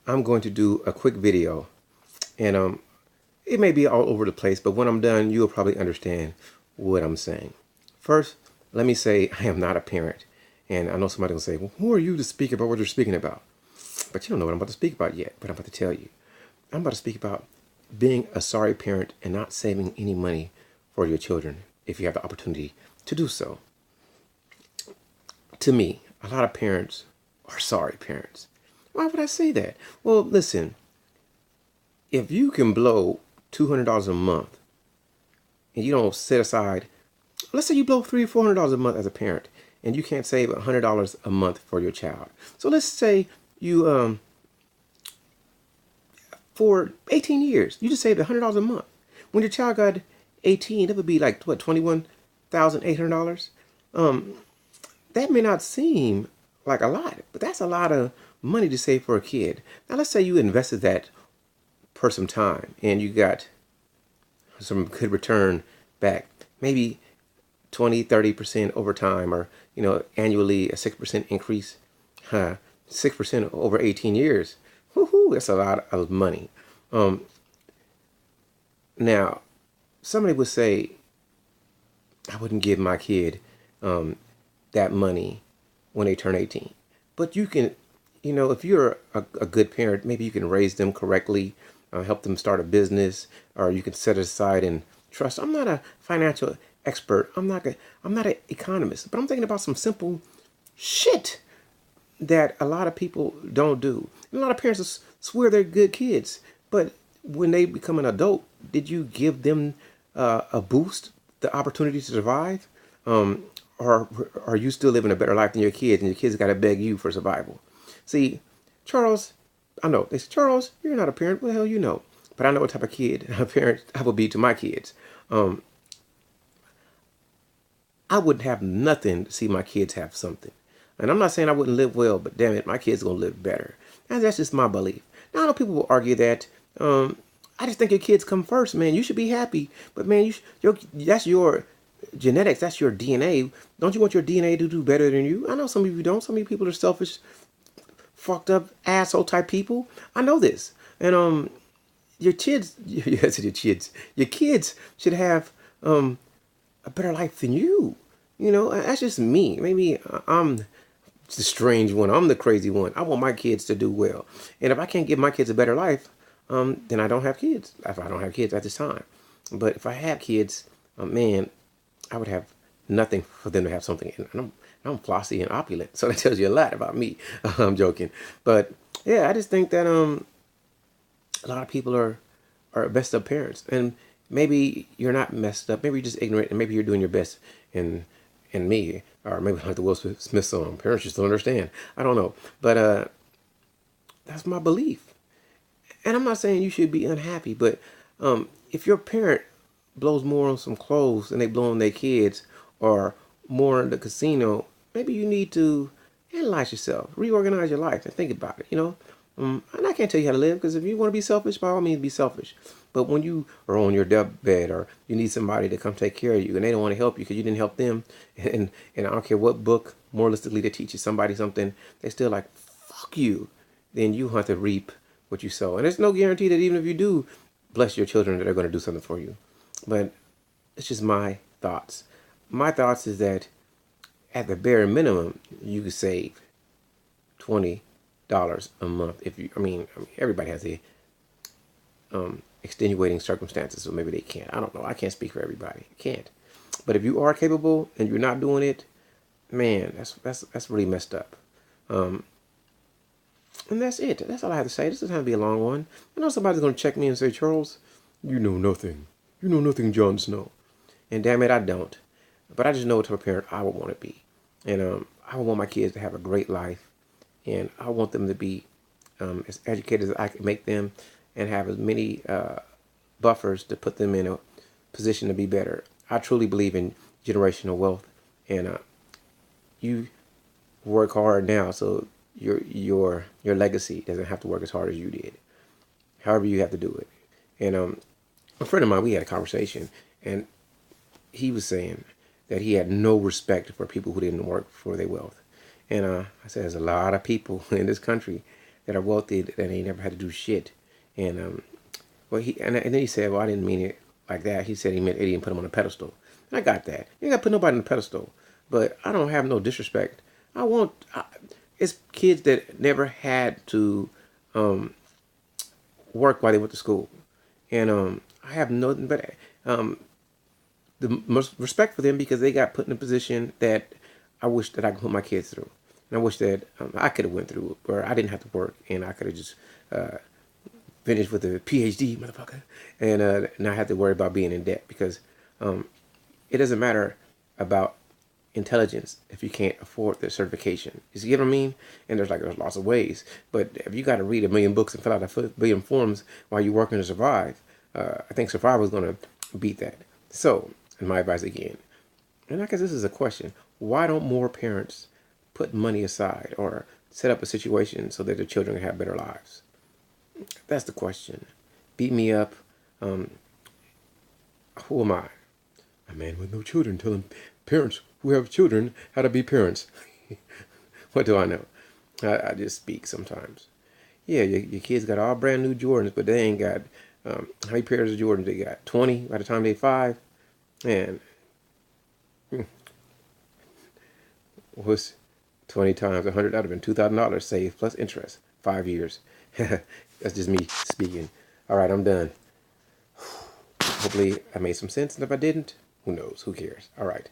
I'm going to do a quick video, and it may be all over the place, but when I'm done, you'll probably understand what I'm saying. First, let me say I am not a parent, and I know somebody will say, "Well, who are you to speak about what you're speaking about?" But you don't know what I'm about to speak about yet. But I'm about to tell you. I'm about to speak about being a sorry parent and not saving any money for your children if you have the opportunity to do so. To me, a lot of parents are sorry parents. Why would I say that? Well, listen, if you can blow $200 a month and you don't set aside, let's say you blow $300 or $400 a month as a parent and you can't save $100 a month for your child. So let's say you for 18 years you just saved $100 a month. When your child got 18, it would be like what, $21,800. That may not seem like a lot, but that's a lot of money to save for a kid. Now let's say you invested that for some time and you got some good return back, maybe 20-30% over time, or annually a 6% increase. 6% over 18 years. Woohoo, that's a lot of money. Now somebody would say, I wouldn't give my kid that money when they turn 18. But you can, if you're a good parent, maybe you can raise them correctly, help them start a business, or you can set it aside and trust. I'm not a financial expert. I'm not an economist, but I'm thinking about some simple shit that a lot of people don't do. And a lot of parents swear they're good kids, but when they become an adult, did you give them a boost, the opportunity to survive? Or are you still living a better life than your kids, and your kids got to beg you for survival? See, Charles, I know they say, Charles, you're not a parent. What the hell you know? But I know what type of kid, a parent I will be to my kids. I wouldn't have nothing to see my kids have something. And I'm not saying I wouldn't live well, but damn it, my kids are going to live better. And that's just my belief. Now, I know people will argue that. I just think your kids come first, man. You should be happy. But, man, that's your genetics. That's your DNA. Don't you want your DNA to do better than you? I know some of you don't. Some of you people are selfish, fucked up, asshole type people. I know this. And your kids, yes, your kids should have a better life than you. That's just me. Maybe I'm the strange one. I'm the crazy one. I want my kids to do well. And if I can't give my kids a better life, then I don't have kids. If I don't have kids at this time. But if I have kids, man, I would have nothing for them to have something. And I'm flossy and opulent. So that tells you a lot about me. I'm joking. But yeah, I just think that a lot of people are messed up parents. And maybe you're not messed up. Maybe you're just ignorant, and maybe you're doing your best in me, or maybe like the Will Smith song, parents just don't understand. I don't know, but that's my belief. And I'm not saying you should be unhappy, but if your parent blows more on some clothes than they blow on their kids, or more in the casino, maybe you need to analyze yourself, reorganize your life, and think about it. And I can't tell you how to live, because if you want to be selfish, by all means, be selfish. But when you are on your deathbed, or you need somebody to come take care of you, and they don't want to help you because you didn't help them, and I don't care what book moralistically to teach you somebody something, they still like, fuck you, then you have to reap what you sow. And there's no guarantee that even if you do bless your children, that they're going to do something for you. But it's just my thoughts. My thoughts is that at the bare minimum, you could save $20 a month. I mean, everybody has a extenuating circumstances, so maybe they can't. I don't know. I can't speak for everybody. I can't. But if you are capable and you're not doing it, man, that's really messed up. And that's it. That's all I have to say. This doesn't have to be a long one. I know somebody's going to check me and say, Charles, you know nothing. You know nothing, Jon Snow. And damn it, I don't. But I just know what type of parent I would want to be. And I would want my kids to have a great life. And I want them to be as educated as I can make them, and have as many buffers to put them in a position to be better. I truly believe in generational wealth. And you work hard now, so your legacy doesn't have to work as hard as you did. However you have to do it. And a friend of mine, we had a conversation, and he was saying that he had no respect for people who didn't work for their wealth. And I said, there's a lot of people in this country that are wealthy that ain't never had to do shit. And well, and then he said, well, I didn't mean it like that. He said he meant Eddie and put him on a pedestal. And I got that. You ain't got to put nobody on a pedestal. But I don't have no disrespect. It's kids that never had to work while they went to school. And I have nothing but the most respect for them because they got put in a position that I wish that I could put my kids through. And I wish that I could have went through where I didn't have to work and I could have just finished with a PhD, motherfucker, and not have to worry about being in debt because it doesn't matter about intelligence if you can't afford the certification. You see what I mean? And there's lots of ways, but if you got to read a million books and fill out a billion forms while you're working to survive, I think survival is going to beat that. So, and my advice again, and I guess this is a question: why don't more parents put money aside or set up a situation so that their children can have better lives? That's the question. Beat me up. Who am I? A man with no children telling parents who have children how to be parents. What do I know? I just speak sometimes. Yeah, your kids got all brand new Jordans, but they ain't got how many pairs of Jordans they got? 20 by the time they 5? And what's 20 times 100? That would have been $2,000 saved plus interest. 5 years. That's just me speaking. All right, I'm done. Hopefully I made some sense, and if I didn't, who knows? Who cares? All right.